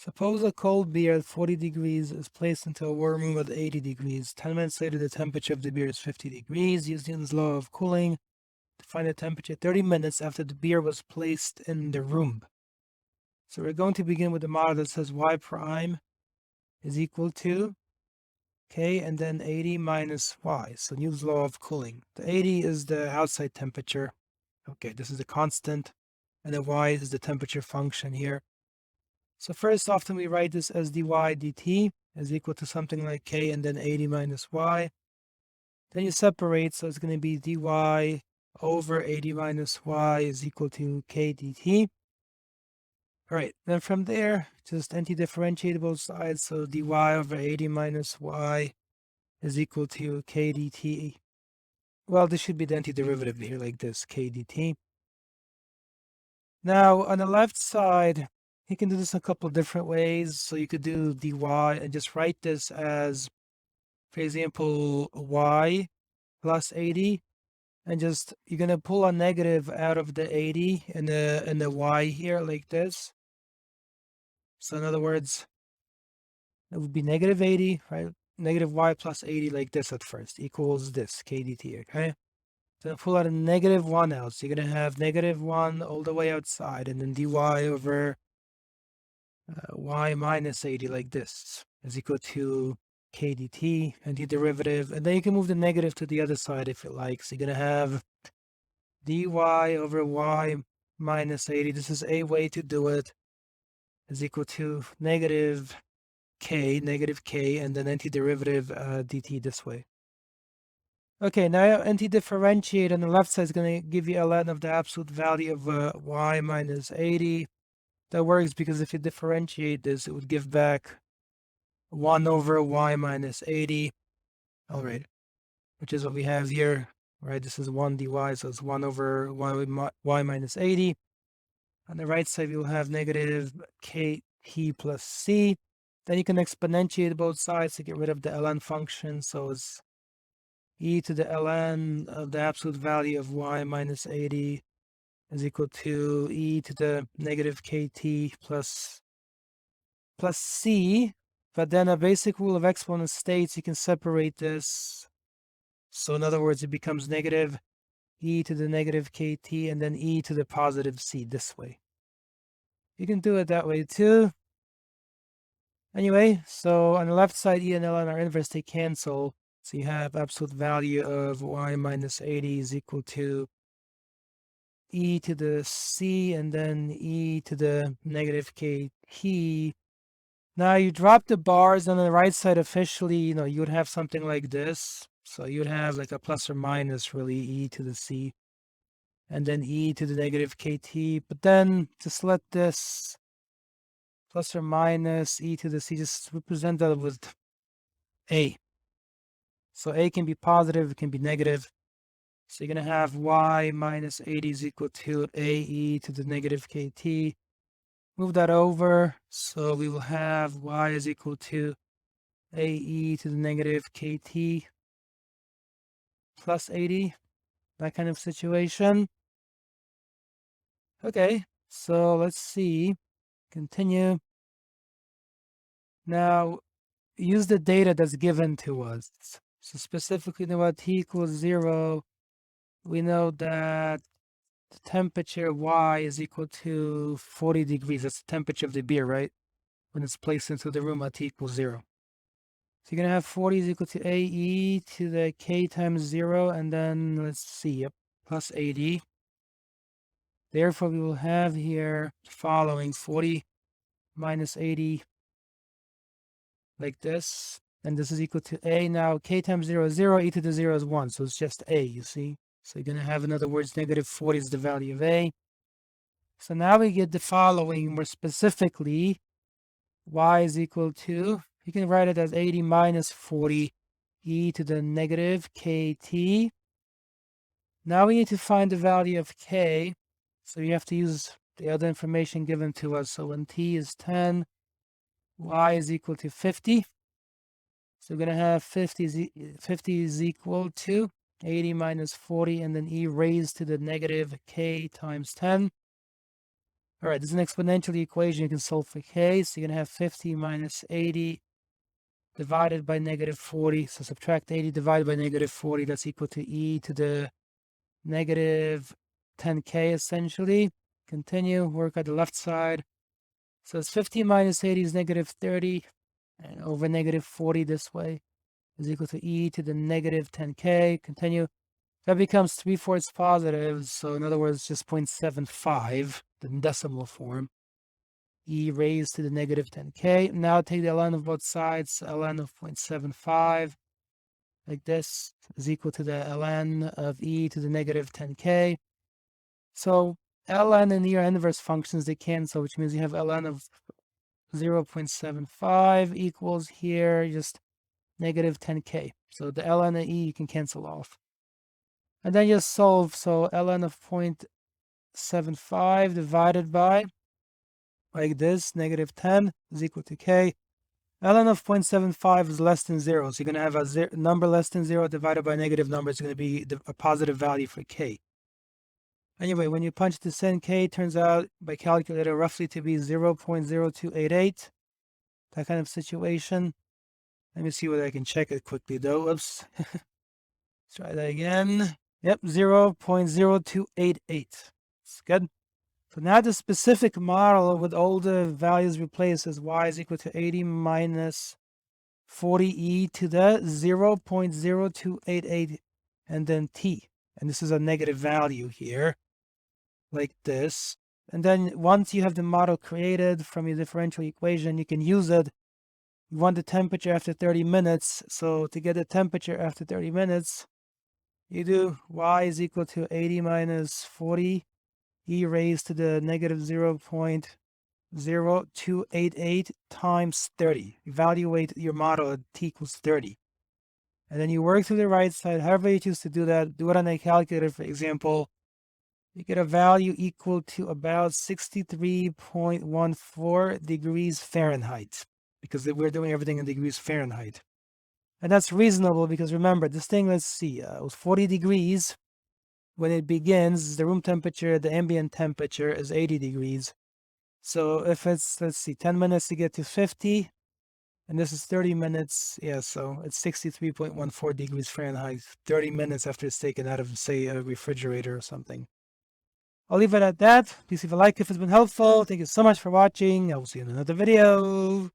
Suppose a cold beer at 40 degrees is placed into a warm room at 80 degrees. 10 minutes later, the temperature of the beer is 50 degrees. Use Newton's law of cooling to find the temperature 30 minutes after the beer was placed in the room. So we're going to begin with the model that says y prime is equal to k and then 80 minus y. So Newton's law of cooling. The 80 is the outside temperature. Okay, this is a constant. And then y is the temperature function here. So first, often we write this as dy dt is equal to something like k and then 80 minus y. Then you separate, so it's going to be dy over 80 minus y is equal to k dt. All right, then from there, just anti-differentiate both sides, so dy over 80 minus y is equal to k dt. Well, this should be the antiderivative here, like this, k dt. Now, on the left side, you can do this a couple of different ways. So you could do dy and just write this as, for example, y plus 80, and just you're gonna pull a negative out of the 80 and the y here like this. So in other words, it would be negative 80, right? Negative y plus 80 like this at first equals this k dt, okay? Then pull out a negative 1 out. So you're going to have negative 1 all the way outside, and then dy over y minus 80 like this is equal to k dt, antiderivative. And then you can move the negative to the other side if you like. So you're going to have dy over y minus 80. This is a way to do it. Is equal to negative k, and then antiderivative dt this way. Okay, now anti-differentiate on the left side is going to give you ln of the absolute value of y minus 80. That works because if you differentiate this, it would give back 1 over y minus 80. All right, which is what we have here, right? This is 1 dy, so it's 1 over y minus 80. On the right side, you'll have negative kt plus c. Then you can exponentiate both sides to get rid of the ln function, so it's e to the ln of the absolute value of y minus 80 is equal to e to the negative kt plus c. But then a basic rule of exponents states you can separate this. So in other words, it becomes negative e to the negative kt and then e to the positive c this way. You can do it that way too. Anyway, so on the left side, e and ln are inverse, they cancel. So you have absolute value of y minus 80 is equal to e to the c and then e to the negative kt. Now you drop the bars on the right side officially, you would have something like this. So you'd have like a plus or minus really e to the c and then e to the negative kt. But then just let this plus or minus e to the c just represent that with a. So a can be positive, it can be negative. So you're going to have y minus 80 is equal to ae to the negative kt. Move that over. So we will have y is equal to ae to the negative kt plus 80. That kind of situation. Okay, so let's see. Continue. Now, use the data that's given to us. So specifically, about t equals 0, we know that the temperature y is equal to 40 degrees. That's the temperature of the beer, right? When it's placed into the room at t equals 0. So you're going to have 40 is equal to ae to the k times 0, and then let's see, yep, plus 80. Therefore, we will have here the following 40 minus 80 like this. And this is equal to a. Now, k times 0 is 0, e to the 0 is 1. So it's just a, you see? So you're going to have, in other words, negative 40 is the value of a. So now we get the following more specifically. Y is equal to, you can write it as 80 minus 40 e to the negative kt. Now we need to find the value of k. So you have to use the other information given to us. So when t is 10, y is equal to 50. So we're going to have 50 is equal to 80 minus 40, and then e raised to the negative k times 10. All right, this is an exponential equation. You can solve for k. So you're going to have 50 minus 80 divided by negative 40. So subtract 80 divided by negative 40. That's equal to e to the negative 10k, essentially. Continue, work at the left side. So it's 50 minus 80 is negative 30. And over negative 40 this way is equal to e to the negative 10k. Continue. That becomes 3/4 positive. So in other words, just 0.75, the decimal form. E raised to the negative 10k. Now take the ln of both sides. Ln of 0.75, like this, is equal to the ln of e to the negative 10k. So ln and your inverse functions, they cancel, which means you have ln of 0.75 equals here just negative 10k. So the ln and e you can cancel off. And then just solve. So ln of 0.75 divided by, like this, negative 10 is equal to k. ln of 0.75 is less than 0. So you're going to have a number less than 0 divided by a negative number. It's going to be a positive value for k. Anyway, when you punch this in, k turns out by calculator roughly to be 0.0288. That kind of situation. Let me see whether I can check it quickly though. Oops. Let's try that again. Yep, 0.0288. It's good. So now the specific model with all the values replaced is y is equal to 80 minus 40e to the 0.0288 and then t. And this is a negative value here, like this. And then once you have the model created from your differential equation, you can use it. You want the temperature after 30 minutes. So to get the temperature after 30 minutes, you do y is equal to 80 minus 40 e raised to the negative 0.0288 times 30. Evaluate your model at t equals 30. And then you work to the right side. However you choose to do that, do it on a calculator, for example. You get a value equal to about 63.14 degrees Fahrenheit, because we're doing everything in degrees Fahrenheit. And that's reasonable because remember, this thing, let's see, it was 40 degrees. When it begins, the room temperature, the ambient temperature is 80 degrees. So if it's, let's see, 10 minutes to get to 50, and this is 30 minutes, yeah, so it's 63.14 degrees Fahrenheit, 30 minutes after it's taken out of, say, a refrigerator or something. I'll leave it at that. Please leave a like if it's been helpful. Thank you so much for watching. I will see you in another video.